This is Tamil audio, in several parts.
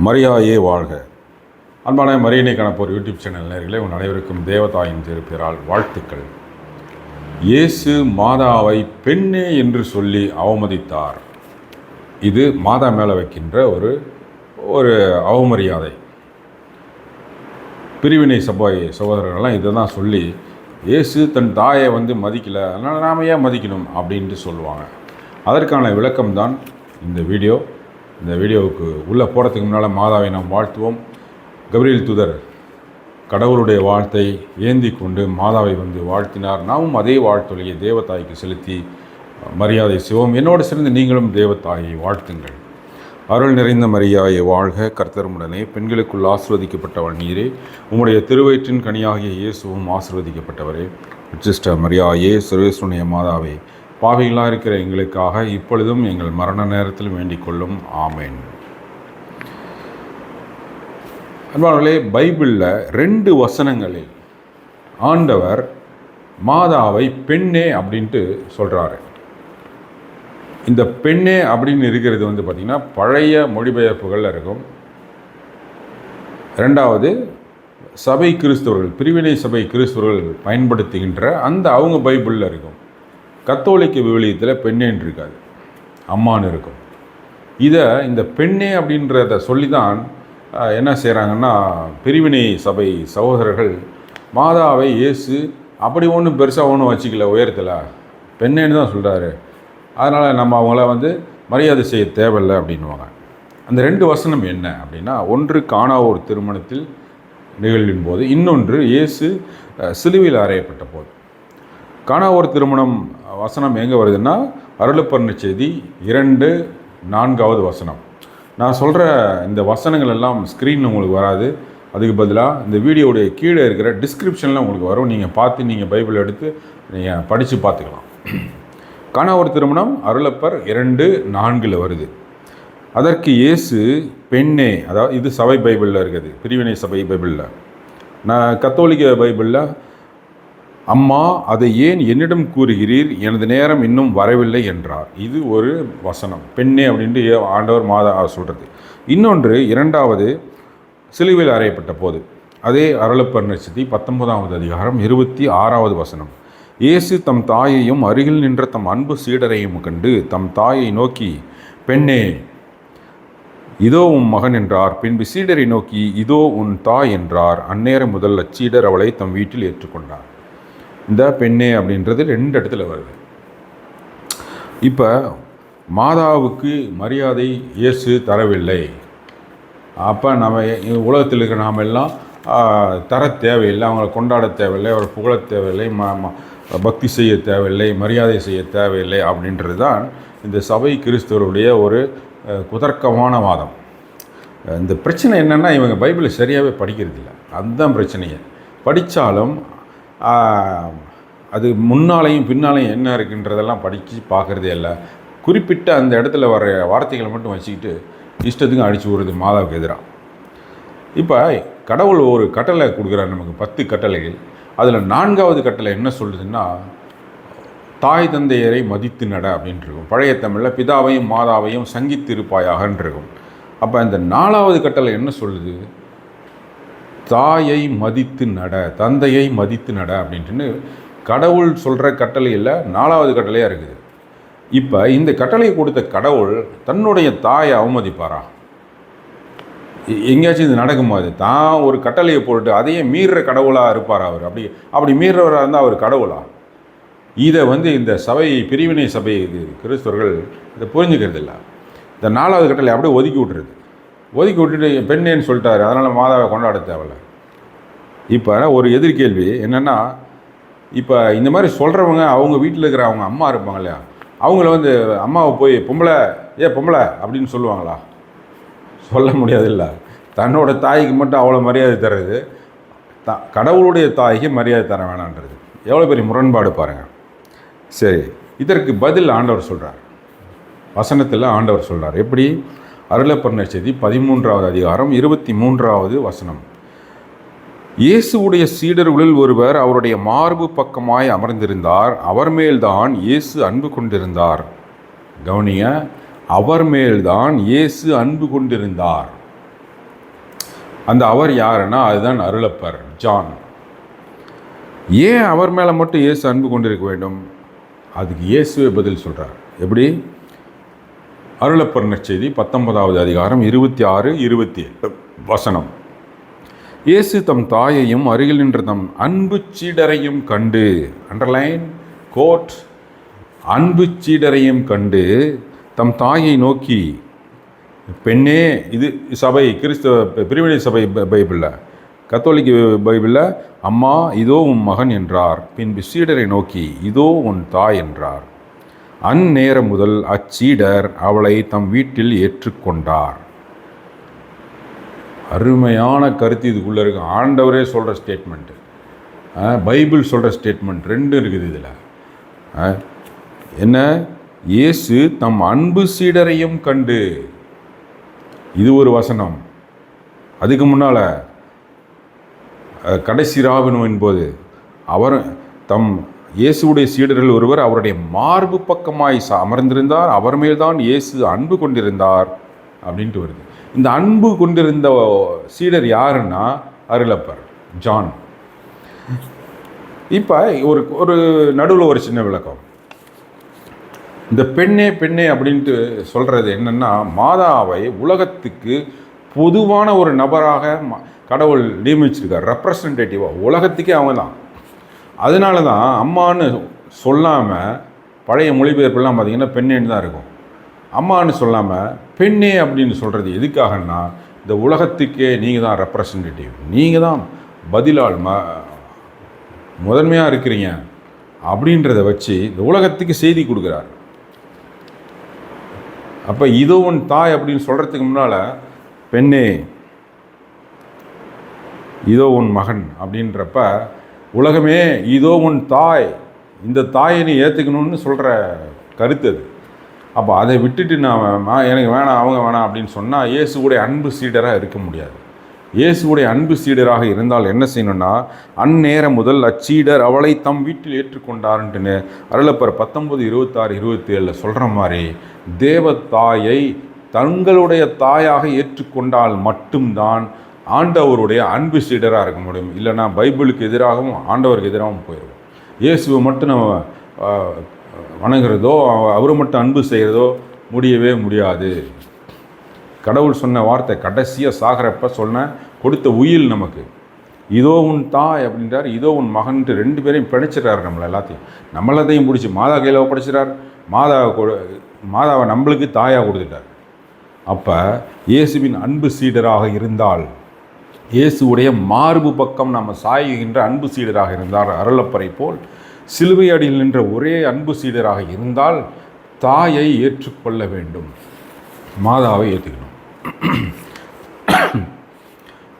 மரியாயே வாழ்க. அன்பான மரியனை காணப்போர் யூடியூப் சேனல் நேயர்களே, உங்கள் அனைவருக்கும் தேவதாயின் திருப்பெயரால் வாழ்த்துக்கள். இயேசு மாதாவை பெண்ணே என்று சொல்லி அவமதித்தார். இது மாதா மேலே வைக்கின்ற ஒரு அவமரியாதை. பிரிவினை சபை சகோதரர்கள்லாம் இதை தான் சொல்லி, இயேசு தன் தாயை மதிக்கலை, அதனால் நாம் ஏன் மதிக்கணும் அப்படின்ட்டு சொல்லுவாங்க. அதற்கான விளக்கம்தான் இந்த வீடியோ. இந்த வீடியோவுக்கு உள்ளே போகிறதுக்கு முன்னால் மாதாவை நாம் வாழ்த்துவோம். கபிரியேல் தூதர் கடவுளுடைய வாழ்த்தை ஏந்தி கொண்டு மாதாவை வாழ்த்தினார். நாமும் அதே வாழ்த்தொழியை தேவதாய்க்கு செலுத்தி மரியாதை செய்வோம். என்னோடு சேர்ந்து நீங்களும் தேவதாயை வாழ்த்துங்கள். அருள் நிறைந்த மரியாயை வாழ்க, கர்த்தருமுடனே பெண்களுக்குள் ஆசீர்வதிக்கப்பட்டவள் நீரே, உம்முடைய திருவயிற்றின் கனியாகிய இயேசுவும் ஆசீர்வதிக்கப்பட்டவரே. உச்சிஷ்ட மரியாயே, சர்வேஸ்வருடைய மாதாவே, பாவிகளாக இருக்கிற எங்களுக்காக இப்பொழுதும் எங்கள் மரண நேரத்தில் வேண்டிக் கொள்ளும். ஆமேன். அன்பானவர்களே, பைபிளில் 2 வசனங்களில் ஆண்டவர் மாதாவை பெண்ணே அப்படின்ட்டு சொல்கிறாரு. இந்த பெண்ணே அப்படின்னு இருக்கிறது பார்த்திங்கன்னா பழைய மொழிபெயர்ப்புகளில் இருக்கும். 2வது சபை கிறிஸ்தவர்கள், பிரிவினை சபை கிறிஸ்தவர்கள் பயன்படுத்துகின்ற அவங்க பைபிளில் இருக்கும். கத்தோலிக்க விவிலியத்தில் பெண்ணேன்னு இருக்காது, அம்மான்னு இருக்கும். இந்த பெண்ணே அப்படின்றத சொல்லி தான் என்ன செய்கிறாங்கன்னா, பிரிவினை சபை சகோதரர்கள் மாதாவை இயேசு அப்படி ஒன்றும் பெருசாக ஒன்றும் வச்சுக்கல, உயரத்தில் பெண்ணேன்னு தான் சொல்கிறாரு, அதனால் நம்ம அவங்கள மரியாதை செய்ய தேவையில்லை அப்படின்வாங்க. அந்த 2 வசனம் என்ன அப்படின்னா, ஒன்று கானா ஒரு திருமணத்தில் நிகழ்வின் போது, இன்னொன்று இயேசு சிலுவையில் அறையப்பட்ட போது. கானா ஒரு திருமணம் வசனம் எங்கே வருதுன்னா, அருளப்பர் செய்தி 2:4 வசனம். நான் சொல்கிற இந்த வசனங்கள் எல்லாம் ஸ்க்ரீனில் உங்களுக்கு வராது. அதுக்கு பதிலாக இந்த வீடியோடைய கீழே இருக்கிற டிஸ்கிரிப்ஷனில் உங்களுக்கு வரும். நீங்கள் பார்த்து நீங்கள் பைபிள் எடுத்து நீங்கள் படித்து பார்த்துக்கலாம். கானா ஒரு திருமணம் அருளப்பர் 2:4 வருது. அதற்கு இயேசு பெண்ணே, அதாவது இது சபை பைபிளில் இருக்குது, பிரிவினை சபை பைபிளில். நான் கத்தோலிக்க பைபிளில், அம்மா அதை ஏன் என்னிடம் கூறுகிறீர், எனது நேரம் இன்னும் வரவில்லை என்றார். இது ஒரு வசனம், பெண்ணே அப்படின்ட்டு ஆண்டவர் மாதா சொல்கிறது. இன்னொன்று 2வது சிலுவையில் அறையப்பட்ட போது, அதே அருளப்பர் நட்சத்தி 19வது அதிகாரம் 26வது வசனம். இயேசு தம் தாயையும் அருகில் நின்ற தம் அன்பு சீடரையும் கண்டு தம் தாயை நோக்கி, பெண்ணே இதோ உன் மகன் என்றார். பின்பு சீடரை நோக்கி, இதோ உன் தாய் என்றார். அந்நேரம் முதல் அச்சீடர் அவளை தம் வீட்டில் ஏற்றுக்கொண்டார். இந்த பெண்ணே அப்படின்றது 2 இடத்துல வருது. இப்போ மாதாவுக்கு மரியாதை இயேசு தரவில்லை. அப்போ நம்ம உலகத்தில் இருக்கிற நாம் எல்லாம் தர தேவையில்லை, அவங்கள கொண்டாட தேவையில்லை, அவரை புகழ தேவையில்லை, பக்தி செய்ய தேவையில்லை, மரியாதை செய்ய தேவையில்லை அப்படின்றது தான் இந்த சபை கிறிஸ்தவருடைய ஒரு குதர்க்கமான வாதம். இந்த பிரச்சனை என்னென்னா, இவங்க பைபிளை சரியாகவே படிக்கிறதில்ல. அதுதான் பிரச்சனையே. படித்தாலும் அது முன்னாலையும் பின்னாலையும் என்ன இருக்குன்றதெல்லாம் படித்து பார்க்குறதே இல்லை. குறிப்பிட்ட அந்த இடத்துல வர வார்த்தைகளை மட்டும் வச்சுக்கிட்டு இஷ்டத்துக்கும் அடித்து விடுறது மாதாவுக்கு எதிராக. இப்போ கடவுள் ஒரு கட்டளை கொடுக்குறாரு நமக்கு, 10 கட்டளைகள். அதில் 4வது கட்டளை என்ன சொல்லுதுன்னா, தாய் தந்தையரை மதித்து நட அப்படின்ட்டு இருக்கும். பழைய தமிழில் பிதாவையும் மாதாவையும் சங்கித்திருப்பாயாகன்னு இருக்கும். அப்போ இந்த 4வது கட்டளை என்ன சொல்லுது, தாயை மதித்து நட, தந்தையை மதித்து நட அப்படின்ட்டுன்னு கடவுள் சொல்கிற கட்டளையில் 4வது கட்டளையாக இருக்குது. இப்போ இந்த கட்டளையை கொடுத்த கடவுள் தன்னுடைய தாயை அவமதிப்பாரா? எங்கேயாச்சும் இது நடக்குமா? அது தான் ஒரு கட்டளையை போட்டு அதையே மீறுற கடவுளாக இருப்பார் அவர்? அப்படி மீறுறவராக இருந்தால் அவர் கடவுளா? இதை இந்த சபை, பிரிவினை சபை கிறிஸ்தவர்கள் இதை புரிஞ்சுக்கிறது இல்லை. இந்த 4வது கட்டளை அப்படியே ஒதுக்கி விட்டுட்டு பெண்ணேன்னு சொல்லிட்டாரு, அதனால் மாதாவை கொண்டாட தேவையில்லை. இப்போ ஒரு எதிர்கேள்வி என்னென்னா, இப்போ இந்த மாதிரி சொல்கிறவங்க அவங்க வீட்டில் இருக்கிற அவங்க அம்மா இருப்பாங்க இல்லையா, அவங்கள அம்மாவை போய் பொம்பளை அப்படின்னு சொல்லுவாங்களா? சொல்ல முடியாதில்ல. தன்னோட தாய்க்கு மட்டும் அவ்வளோ மரியாதை தர்றது, கடவுளுடைய தாய்க்கு மரியாதை தர வேணான்றது எவ்வளோ பெரிய முரண்பாடு பாருங்கள். சரி, இதற்கு பதில் ஆண்டவர் சொல்கிறார். வசனத்தில் ஆண்டவர் சொல்கிறார். எப்படி? அருளப்பர் நற்செய்தி 13வது அதிகாரம் 23வது வசனம். இயேசுவுடைய சீடர்களில் ஒருவர் அவருடைய மார்பு பக்கமாய் அமர்ந்திருந்தார். அவர் மேல்தான் இயேசு அன்பு கொண்டிருந்தார். கவனிய, அவர் மேல்தான் இயேசு அன்பு கொண்டிருந்தார். அந்த அவர் யாருன்னா அதுதான் அருளப்பர் ஜான். ஏன் அவர் மேலே மட்டும் இயேசு அன்பு கொண்டிருக்க வேண்டும்? அதுக்கு இயேசுவே பதில் சொல்கிறார். எப்படி? அருளப்பர் நற்செய்தி 19வது அதிகாரம் 26, 27 வசனம். இயேசு தம் தாயையும் அருகில் நின்ற தம் அன்பு சீடரையும் கண்டு, அண்டர்லைன் கோட், அன்பு சீடரையும் கண்டு தம் தாயை நோக்கி, பெண்ணே, இது சபை கிறிஸ்தவ பிரிவினை சபை பைபிளில், கத்தோலிக்க பைபிளில் அம்மா இதோ உன் மகன் என்றார். பின்பு சீடரை நோக்கி இதோ உன் தாய் என்றார். அந்நேரம் முதல் அச்சீடர் அவளை தம் வீட்டில் ஏற்றுக்கொண்டார். அருமையான கருத்து இதுக்குள்ளே இருக்கு. ஆண்டவரே சொல்கிற ஸ்டேட்மெண்ட்டு, பைபிள் சொல்கிற ஸ்டேட்மெண்ட் ரெண்டு இருக்குது இதில். என்ன? இயேசு தம் அன்பு சீடரையும் கண்டு, இது ஒரு வசனம். அதுக்கு முன்னால் கடைசி ராவினும் என்போது அவர் தம் இயேசுடைய சீடர்கள் ஒருவர் அவருடைய மார்பு பக்கமாய் அமர்ந்திருந்தார், அவர் மேல்தான் இயேசு அன்பு கொண்டிருந்தார் அப்படின்ட்டு வருது. இந்த அன்பு கொண்டிருந்த சீடர் யாருன்னா அருளப்பர் ஜான். இப்போ ஒரு நடுவில் ஒரு சின்ன விளக்கம். இந்த பெண்ணே பெண்ணே அப்படின்ட்டு சொல்கிறது என்னென்னா, மாதாவை உலகத்துக்கு பொதுவான ஒரு நபராக கடவுள் நியமிச்சிருக்கார், ரெப்ரசன்டேட்டிவாக உலகத்துக்கே அவங்க தான். அதனால தான் அம்மான்னு சொல்லாமல், பழைய மொழிபெயர்ப்புலாம் பார்த்திங்கன்னா பெண்ணேன்னு தான் இருக்கும். அம்மான்னு சொல்லாமல் பெண்ணே அப்படின்னு சொல்கிறது எதுக்காகன்னா, இந்த உலகத்துக்கே நீங்கள் தான் ரெப்ரசன்டேட்டிவ், நீங்கள் தான் பதிலாள், முதன்மையாக இருக்கிறீங்க அப்படின்றத வச்சு இந்த உலகத்துக்கு செய்தி கொடுக்குறார். அப்போ இதோ உன் தாய் அப்படின்னு சொல்கிறதுக்கு முன்னால் பெண்ணே இதோ உன் மகன் அப்படின்றப்ப உலகமே இதோ உன் தாய், இந்த தாயை நீ ஏற்றுக்கணும்னு சொல்கிற கருத்து அது. அப்போ அதை விட்டுட்டு நான் எனக்கு வேணாம் அவங்க வேணாம் அப்படின்னு சொன்னால் இயேசுடைய அன்பு சீடராக இருக்க முடியாது. இயேசுடைய அன்பு சீடராக இருந்தால் என்ன செய்யணும்னா, அந்நேரம் முதல் அச்சீடர் அவளை தம் வீட்டில் ஏற்றுக்கொண்டாருன்ட்டுன்னு அருளப்பர் 19, 26, 27 சொல்கிற மாதிரி தேவத்தாயை தங்களுடைய தாயாக ஏற்றுக்கொண்டால் மட்டும்தான் ஆண்டவருடைய அன்பு சீடராக இருக்க முடியும். இல்லைனா பைபிளுக்கு எதிராகவும் ஆண்டவருக்கு எதிராகவும் போயிடும். இயேசுவை மட்டும் நம்ம வணங்குறதோ அவரை மட்டும் அன்பு செய்கிறதோ முடியவே முடியாது. கடவுள் சொன்ன வார்த்தை கடைசியாக சாகிறப்ப கொடுத்த உயில் நமக்கு இதோ உன் தாய் அப்படின்றார், இதோ உன் மகன்ட்டு ரெண்டு பேரையும் பிணைச்சிட்றாரு. நம்மளை எல்லாத்தையும் பிடிச்சி மாதா கையில் ஒப்படைச்சிட்டார். மாதாவை நம்மளுக்கு தாயாக கொடுத்துட்டார். அப்போ இயேசுவின் அன்பு சீடராக இருந்தால், இயேசுடைய மார்பு பக்கம் நம்ம சாயுகின்ற அன்பு சீடராக இருந்தால் அருளப்பரை போல், சிலுவை அடியில் நின்ற ஒரே அன்பு சீடராக இருந்தால் தாயை ஏற்றுக்கொள்ள வேண்டும், மாதாவை ஏற்றுக்கணும்.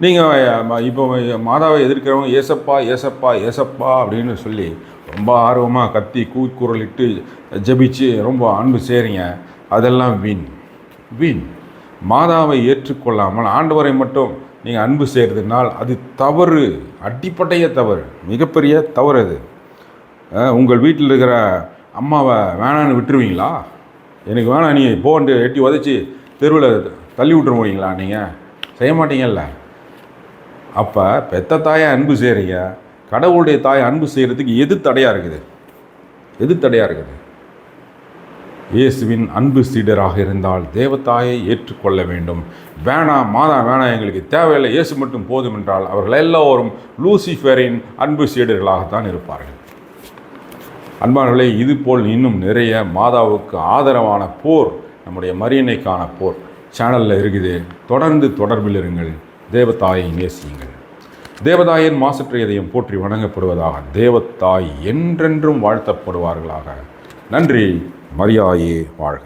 நீங்கள் இப்போ மாதாவை எதிர்க்கிறவங்க ஏசப்பா ஏசப்பா ஏசப்பா அப்படின்னு சொல்லி ரொம்ப ஆர்வமாக கத்தி கூக்குரலிட்டு ஜபிச்சு ரொம்ப அன்பு செய்கிறீங்க, அதெல்லாம் வீண். மாதாவை ஏற்றுக்கொள்ளாமல் ஆண்டவரை மட்டும் நீங்கள் அன்பு செய்கிறதுனால் அது தவறு, அடிப்படைய தவறு, மிகப்பெரிய தவறு அது. உங்கள் வீட்டில் இருக்கிற அம்மாவை வேணான்னு விட்டுருவீங்களா? எனக்கு வேணாம் நீ போன்ட்டு எட்டி உதச்சி தெருவில் தள்ளி விட்டுருவீங்களா? நீங்கள் செய்ய மாட்டீங்கல்ல. அப்போ பெத்த தாயை அன்பு செய்கிறீங்க, கடவுளுடைய தாயை அன்பு செய்கிறதுக்கு எது தடையாக இருக்குது? இயேசுவின் அன்பு சீடராக இருந்தால் தேவத்தாயை ஏற்றுக்கொள்ள வேண்டும். வேணாம் மாதா வேணாம், எங்களுக்கு தேவையில்லை, இயேசு மட்டும் போதும் என்றால் அவர்கள் எல்லோரும் லூசிஃபரின் அன்பு சீடர்களாகத்தான் இருப்பார்கள். அன்பானவர்களே, இதுபோல் இன்னும் நிறைய மாதாவுக்கு ஆதரவான போர், நம்முடைய மரியன்னைக்கான போர் சேனலில் இருக்குது. தொடர்ந்து தொடர்பில் இருங்கள். தேவதாயை நேசியுங்கள். தேவதாயின் மாசற்ற இதயம் போற்றி வணங்கப்படுவதாக. தேவத்தாய் என்றென்றும் வாழ்த்தப்படுவார்களாக. நன்றி. மரியாயே வாழ்க.